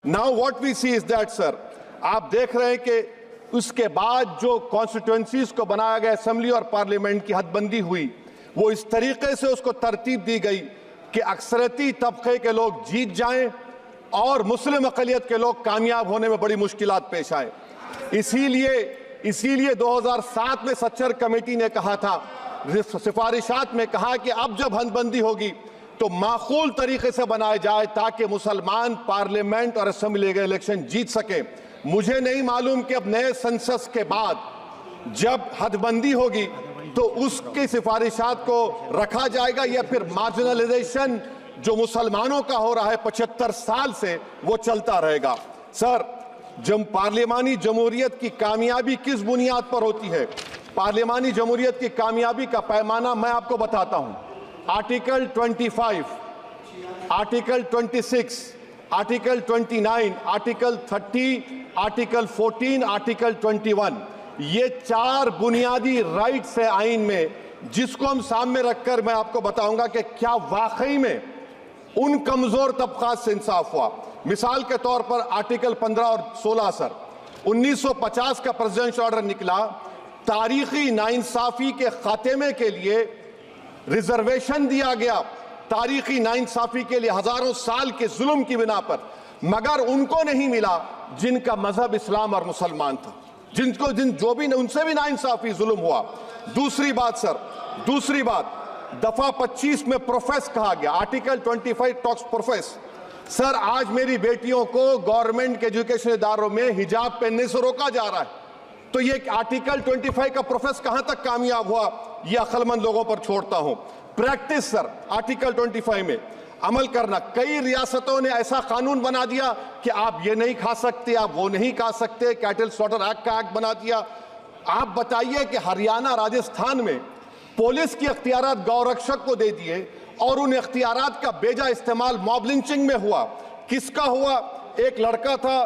Now what we see is that sir, आप देख रहे हैं कि उसके बाद जो कॉन्स्टिट्यूएंसीज को बनाया गया, असेंबली और पार्लियामेंट की हदबंदी हुई, वो इस तरीके से उसको तरतीब दी गई कि अक्सरती तबके के लोग जीत जाएं और मुस्लिम अक़लियत के लोग कामयाब होने में बड़ी मुश्किलात पेश आए। इसीलिए 2007 में सच्चर कमेटी ने कहा था, सिफारिशात में कहा कि अब जब हदबंदी होगी तो माकूल तरीके से बनाए जाए ताकि मुसलमान पार्लियामेंट और असेंबली के इलेक्शन जीत सके। मुझे नहीं मालूम कि अब नए सेंसस के बाद जब हदबंदी होगी तो उसकी सिफारिशात को रखा जाएगा या फिर मार्जिनलाइजेशन जो मुसलमानों का हो रहा है 75 साल से वो चलता रहेगा। सर, जब पार्लियामानी जमहूरियत की कामयाबी किस बुनियाद पर होती है? पार्लियामानी जमहूरियत की कामयाबी का पैमाना मैं आपको बताता हूं। Article 25, article 26, article 29, article 30, article 14, article 21, ये 4 बुनियादी राइट्स है आइन में, जिसको हम सामने रखकर मैं आपको बताऊंगा कि क्या वाकई में उन कमजोर तबकात से इंसाफ हुआ। मिसाल के तौर पर आर्टिकल 15 और 16 सर, 1950 का प्रेसिडेंशियल ऑर्डर निकला, तारीखी नाइंसाफी के खात्मे के लिए रिजर्वेशन दिया गया, तारीखी नाइंसाफी के लिए हजारों साल के जुल्म की बिना पर, मगर उनको नहीं मिला जिनका मजहब इस्लाम और मुसलमान था, उनसे भी नाइंसाफी जुल्म हुआ। दूसरी बात सर, दूसरी बात, दफा 25 में प्रोफेस कहा गया, आर्टिकल 25 टॉक्स प्रोफेस। सर, आज मेरी बेटियों को गवर्नमेंट के एजुकेशन इदारों में हिजाब पहनने से रोका जा रहा है, तो ये आर्टिकल 25 का प्रोफेस कहां तक कामयाब हुआ, ये अक्लमंद लोगों पर छोड़ता हूं। प्रैक्टिस सर, आर्टिकल 25 में अमल करना। कई रियासतों ने ऐसा कानून बना दिया कि आप ये नहीं खा सकते, आप वो नहीं खा सकते, कैटल स्लॉटर एक्ट का एक्ट बना दिया। आप बताइए कि हरियाणा, राजस्थान में पुलिस की अख्तियारात गौरक्षक को दे दिए और उन अख्तियारात का बेजा इस्तेमाल मॉब लिंचिंग में हुआ। किसका हुआ? एक लड़का था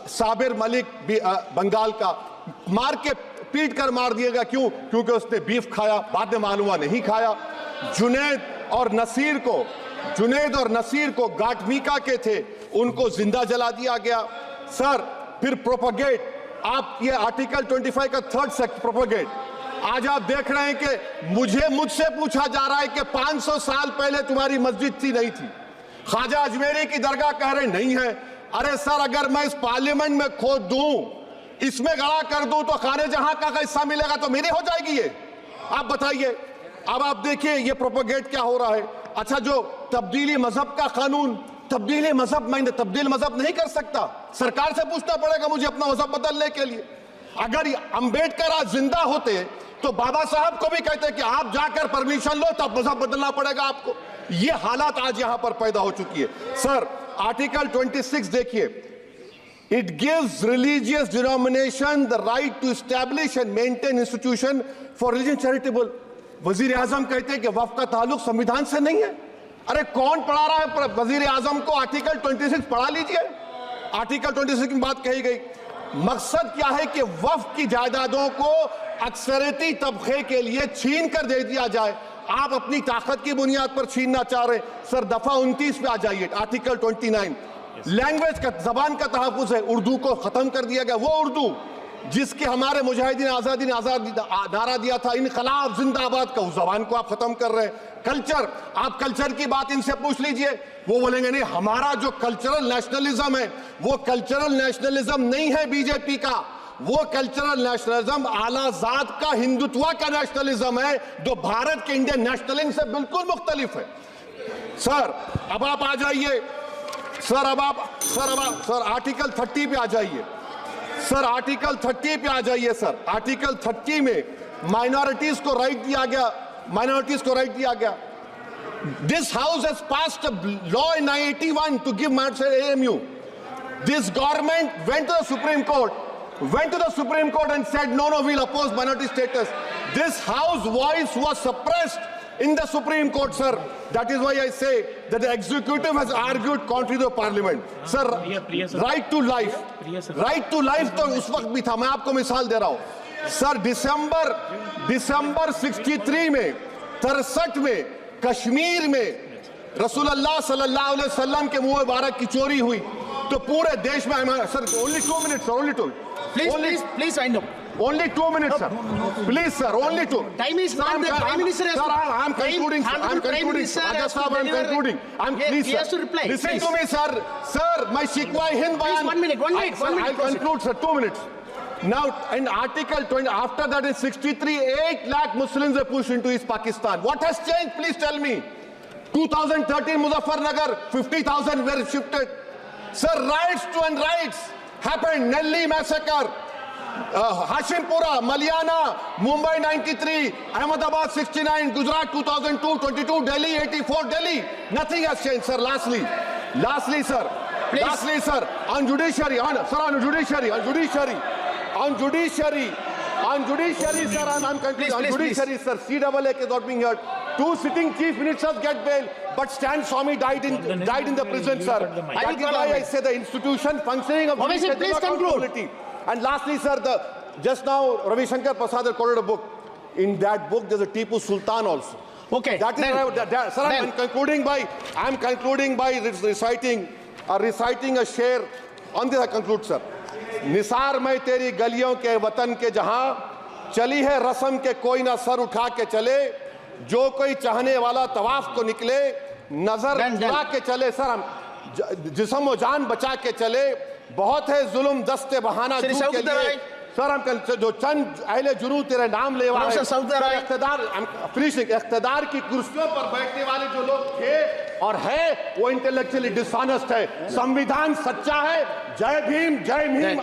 साबिर मलिक बंगाल का, मार के पीट कर मार दिया गया। क्यों? क्योंकि उसने बीफ खाया, बाद में मालूम हुआ नहीं खाया। जुनैद और नसीर को गाटमीका के थे, उनको जिंदा जला दिया गया। सर, फिर प्रोपगेट, आप ये आर्टिकल 25 का 3rd सेक्शन प्रोपगेट, आज आप देख रहे हैं कि मुझसे पूछा जा रहा है कि 500 साल पहले तुम्हारी मस्जिद थी, नहीं थी। ख्वाजा अजमेरी की दरगाह कह रहे नहीं है। अरे सर, अगर मैं इस पार्लियामेंट में खोद दूं, इसमें गड़ा कर दूं, तो खाने जहां का हिस्सा मिलेगा तो मेरी हो जाएगी ये। आप बताइए। अब आप देखिए ये प्रोपगेट क्या हो रहा है। अच्छा, जो तब्दीली मजहब का कानून, तब्दीली मजहब, मैं तब्दील मजहब नहीं कर सकता, सरकार से पूछना पड़ेगा मुझे अपना मजहब बदलने के लिए। अगर अंबेडकर आज जिंदा होते तो बाबा साहब को भी कहते कि आप जाकर परमिशन लो, तब मजहब बदलना पड़ेगा आपको। ये हालात आज यहां पर पैदा हो चुकी है। सर, आर्टिकल 26 देखिए, it gives religious denomination the right to establish and maintain institution for religion charitable. वजीर आजम कहते हैं कि वक्फ का ताल्लुक संविधान से नहीं है। अरे कौन पढ़ा रहा है वजीर आजम को? आर्टिकल 26 पढ़ा लीजिए। आर्टिकल 26 की बात कही गई। मकसद क्या है कि वक्फ की जायदादों को अक्सरती तबके के लिए छीन कर दे दिया जाए। आप अपनी ताकत की बुनियाद पर छीनना चाह रहे। सर, दफा 29 पे आ जाइए, आर्टिकल 29, लैंग्वेज का, जबान का तहफ़्फ़ुज़ है। उर्दू को खत्म कर दिया गया, वो उर्दू जिसके हमारे मुजाहिदीन आजादी ने नारा दिया था, इनकलाब जिंदाबाद का, उस जबान को आप खत्म कर रहे हैं। कल्चर, आप कल्चर की बात इनसे पूछ लीजिए, वो बोलेंगे नहीं, हमारा जो कल्चरल नेशनलिज्म है वो कल्चरल नेशनलिज्म नहीं है बीजेपी का, वो कल्चरल नेशनलिज्म आला जात का, हिंदुत्व का नेशनलिज्म है, जो भारत के इंडियन नेशनलिज्म से बिल्कुल मुख्तलिफ है। सर, अब आप आ जाइए। सर, आर्टिकल 30 पे आ जाइए। सर, आर्टिकल 30 पे आ जाइए। सर, आर्टिकल 30 में माइनॉरिटीज को राइट दिया गया। This house has passed a law in 1981 to give minority AMU. This government went to the Supreme Court and said no, we'll oppose minority status. This house voice was suppressed in the Supreme Court, sir. That is why I say that the executive has argued contrary to the parliament. Sir, right to life तो उस वक्त भी था। मैं आपको मिसाल दे रहा हूं। सर, दिसंबर 63 में, 63 में कश्मीर में रसूलुल्लाह सल्लल्लाहु अलैहि वसल्लम के मुंह मुबारक की चोरी हुई, तो पूरे देश में sir only 2 minutes sir, only 2 Please wind up. Only 2 minutes, sir. Please, sir. Only 2. Time is not the Prime Minister has Sir, to- I'm concluding. Time- I'm Prime concluding. Minister Raja has to Sahab, I'm deliver- concluding. Please, He has sir. to reply. Listen Please. to me, sir. Sir, my Shikwa Hind Bayan. Please, 1 minute, 1 minute, Sir, 1 minute, I'll proceed. conclude, sir. 2 minutes. Now, in Article 20, after that in 63, 8 lakh Muslims were pushed into East Pakistan. What has changed? Please tell me. 2013, Muzaffarnagar, 50,000 were shifted. Sir, riots to and riots happened. Nelly massacre. Hashimpura, Maliana, Mumbai 93, Ahmedabad 69, Gujarat 2002, 22, Delhi 84, Delhi. Nothing has changed, sir. Lastly, sir. Please. Lastly, sir. On judiciary, sir, on judiciary, sir. I'm concluding. On Please. judiciary, sir. CAA is not being heard. 2 sitting chief ministers get bail, but Stan Swamy died in the prison, sir. That is why I say the institution functioning of Obviously, judiciary please is not conclude. accountability. And lastly, sir, just now Ravi Shankar Prasad has quoted a book. In that book, there's a Tipu Sultan also. Okay. That is sir. I'm concluding by reciting a sher. On this I conclude, sir. Nisar मैं तेरी गलियों के वतन के जहां चली है रस्म के कोई ना सर उठा के चले, जो कोई चाहने वाला तवाफ को निकले नजर उठा के चले। सर हम जिस्म व जान बचा के चले, बहुत है जुल्म दस्ते बहाना श्री जू के सऊद लिए। सर हम जो चंद अहले जुनू तेरे नाम लेवा है, इख्तिदार की कुर्सियों पर बैठने वाले जो लोग थे और है वो इंटेलेक्चुअली डिसऑनेस्ट है। संविधान सच्चा है। जय भीम, जय भीम।